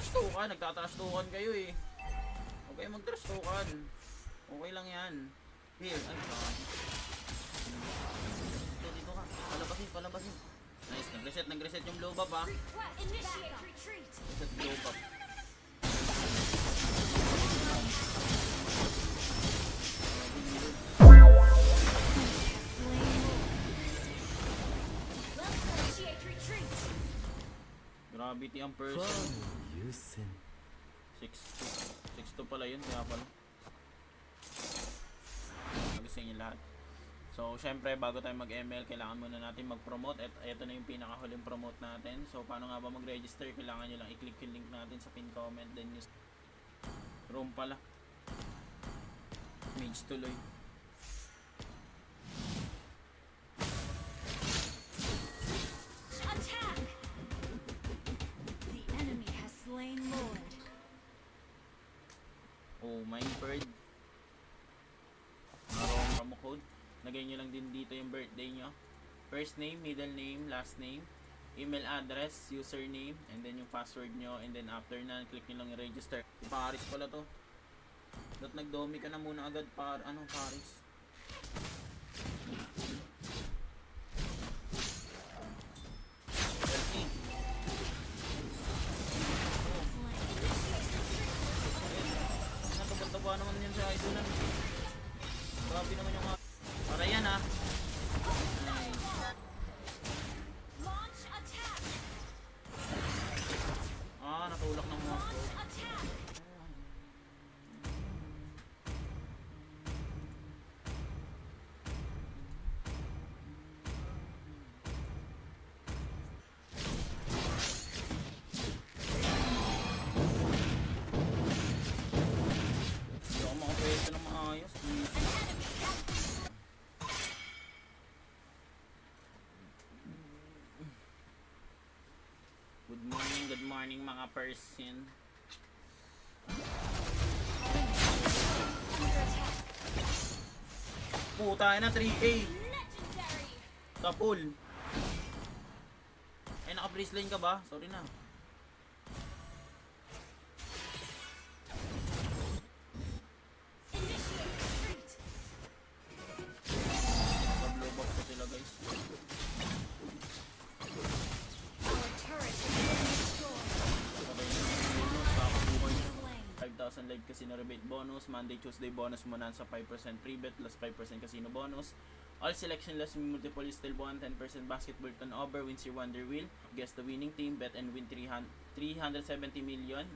trash talkan. Nagtatrash talkan kayo eh. Huwag kayo mag-trash talkan. Okay lang yan. Here, ano ka? Dito ka. Palabasin. Nice, nag-reset yung blow buff ha. Reset blow buff. Gravity ang person. 6-2 pala yun, kaya pala. Nagising yung lahat. So, syempre, bago tayo mag-ML, kailangan muna natin mag-promote. At ito na yung pinakahuling promote natin. So, paano nga ba mag-register? Kailangan nyo lang i-click yung link natin sa pin comment. Then, use room pala. Mage tuloy. Attack! The enemy has slain Lord. Oh, my bird. Narong promo code. Lagay nyo lang din dito yung birthday nyo. First name, middle name, last name, email address, username, and then yung password nyo. And then after na, click nyo lang yung register. Paris pala to. Dapat nagdomi ka na muna agad para Paris. Healthy. Natubad-taba naman yan sa idolan. Grabe naman yung mga... Para yan ha. Nice. Natulak ng mouse ko. Hindi ako makapwesto ng maayos. Good morning mga person. Puta na 3K. Sa pool. Ay naka-freeze line ka ba? Sorry na. Sa blow box ko sila guys. 5,000 live casino rebate bonus, Monday, Tuesday bonus mo na sa 5% free bet plus 5% casino bonus. All selection less multiple is still 1, 10% basketball turnover, wins your wonder wheel, guess the winning team, bet and win 370 million.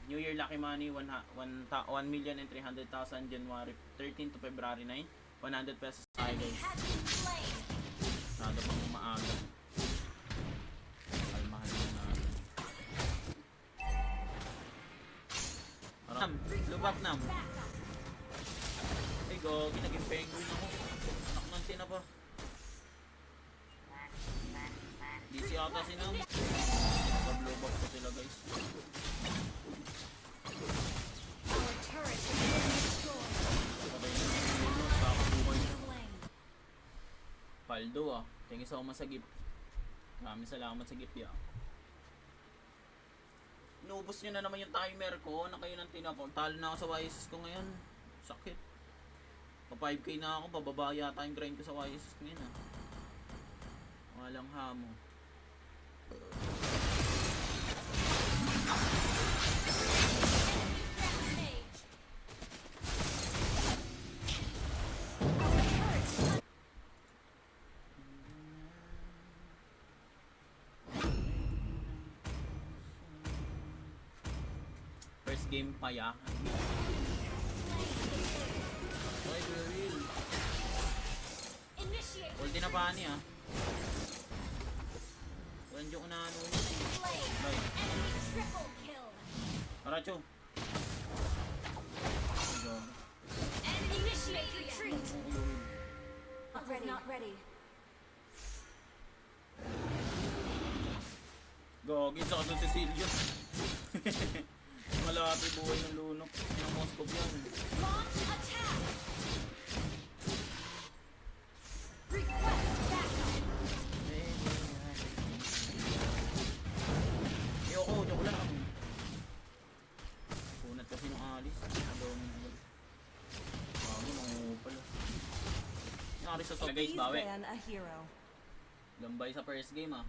New Year lucky money 1,300,000 January 13 to February 9, 100 pesos. Ay guys, nado pang maaga. Kalmahan na natin. Lubak nam. Ay go, naging penguin ako. Anak ng tina pa. DC ata sinam. Sa lubak ko sila guys. Paldo ah. Thank you so much sa gift. Maraming salamat sa gift ya. Inubos nyo na naman yung timer ko na kayo nang tinapon. Talo na ako sa YSS ko ngayon. Sakit. Pa 5k na ako. Bababa yata yung grind ko sa YSS ko ngayon ha. Walang hamo. Game pa ya. Ay, real. Ulti na pa niya. Ganjo ko na ano yun. Aracho. Gogi sa kadun si Silvio. Malapit buhay ng lunok ng Moscow yan. Launch attack! Request backup! Joke lang. alis. Agaw mo na. Bago, mangungupal. Nangyari sa so guys, Please bawi. ban a hero. Gambay sa first game ah.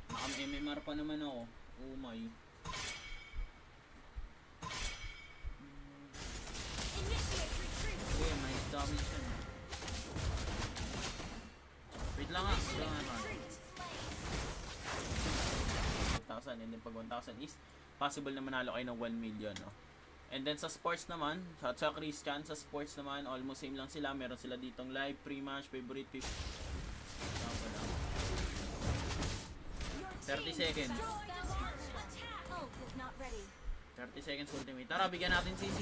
Nakam-MMR pa naman ako. Oh my. Initiate retreat. Okay, may damage yan. Wait lang ah. Wait lang ah. Retreat. 1,000 and then pag 1,000 is possible na manalo kayo ng 1 million, no? And then sa sports naman, sa Christian, sa sports naman, almost same lang sila. Meron sila ditong live, pre-match, favorite pick. Your 30 team seconds. destroyed the launch attack. Ult is not ready. 30 seconds ultimate. Tara, bigyan natin CC.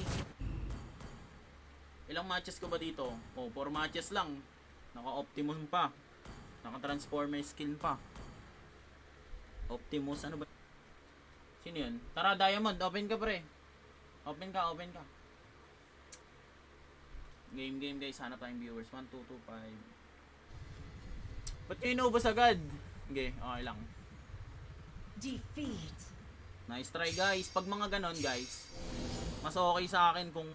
Ilang matches ko ba dito? Oh, 4 matches lang. Naka-Optimum pa. Naka-Transformer skin pa. Optimus, ano ba? Sino yun? Tara, Diamond, open ka pre. Open ka, open ka. Game guys, hanap tayong viewers. 1, 2, 2, 5. Ba't nyo inubos agad? Okay, okay lang. Defeat. Nice try guys. Pag mga ganon guys, mas okay sa akin kung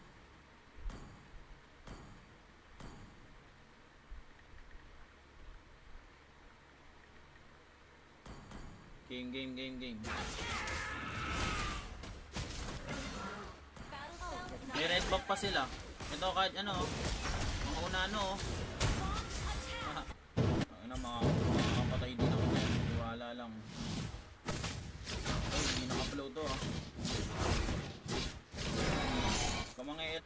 game. May red buff pa sila. Ito kahit ano, mga unano. Ano, makakapatay din ako dyan. Wala lang. Ay, hindi naka-upload to ah. Kamangit.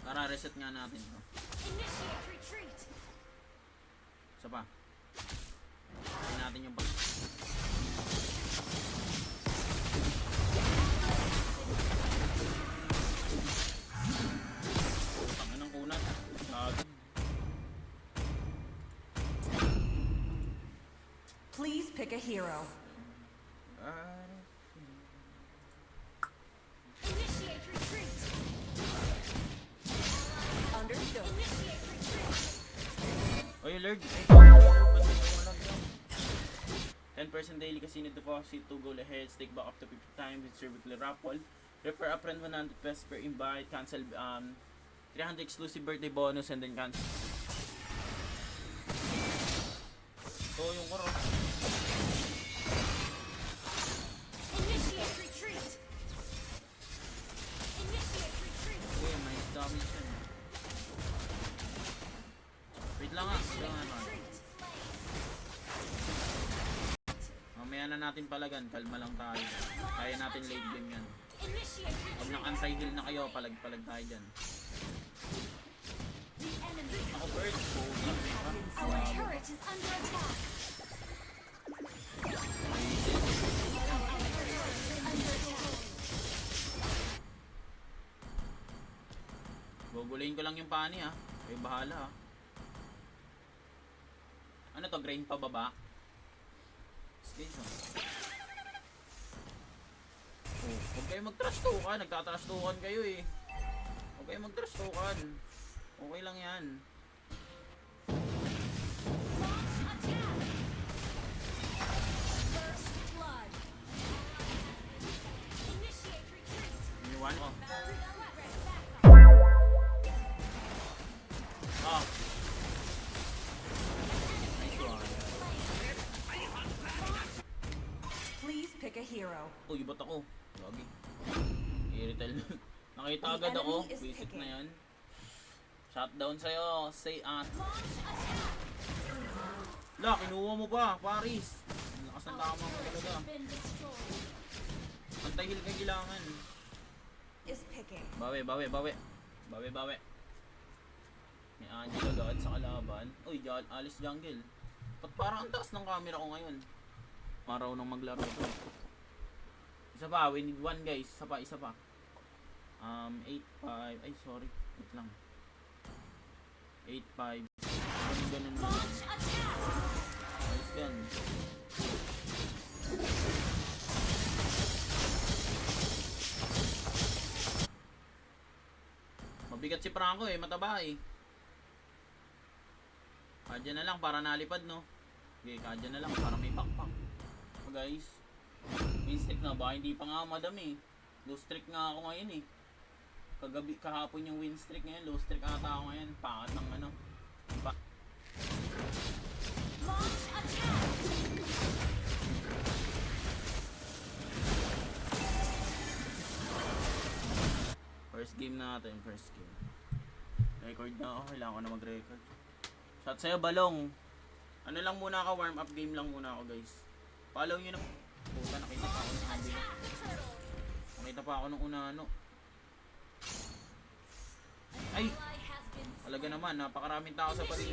Tara, reset nga natin to. Initiate retreat. Isa pa. Try natin yung pag... Tangin ng kunat. Please pick a hero. Initiate retreat. Understood. Initiate retreat. Oy, Lord. Ay, ba't walang yan? 10% daily casino deposit to go ahead, stake back up to 50 times with your weekly raffle. Refer a friend 100 pesos per invite, cancel 300 exclusive birthday bonus and then cancel. Oh, yung karo. Initiate retreat. Initiate retreat. Okay, may damage yan. Wait lang ah. Wait lang ah. Retreat. Mamaya na natin palagan, kalma lang tayo. Kaya natin late game yan. Initiate Pag retreat. nang-anti-heal na kayo, palag-palag tayo dyan. The enemy. Ako, bird. Our turret is under attack. Under attack. Gugulayin ko lang yung pani ah. Kayo bahala ah. Ano to, grain pa baba? Station. Oh, huwag kayo mag-trash talkan. Nagtatrash talkan kayo eh. Huwag kayo mag-trash talkan. Okay lang yan. Launch attack. First blood. Initiate retreat. Iniwan ko. Request backup. Ah. Nice one. Please pick a hero. Uy, ba't ako? Lagi. I-retail. Nakita The agad ako. enemy is Visit picking. na yan. Shutdown sa'yo. Say Launch attack. La, kinuha mo pa, Paris. Ang lakas ng tama mo talaga. Has been destroyed. Antay-heal ka kailangan. Is picking. Bawi. May Angela God sa kalaban. Uy, Alice Jungle. Ba't parang ang taas ng camera ko ngayon? Araw nang maglaro to. Isa pa, we need one guys. Isa pa. 8-5. Ay, sorry. Wait lang. 8-5. Ganun lang. Launch attack. Ayos yan. Mabigat si Franco eh, mataba eh. Kadya na lang para nalipad no. Okay, kadya na lang para may pakpak. So guys, instinct na ba? Hindi pa nga madami eh. Low streak nga ako ngayon eh. Kahapon yung win streak ngayon, low streak ata ako ngayon. Pangat ng ano. Launch attack. First game natin, first game. Record na ako, kailangan ko na mag-record. Shot sa'yo, Balong. Ano lang muna ako, warm up game lang muna ako guys. Follow nyo na. Puta, nakita pa ako ng handi. Turtle. Nakita pa ako nung una ano. Ay! Ally has been Talaga naman, napakaraming tao sa paligid.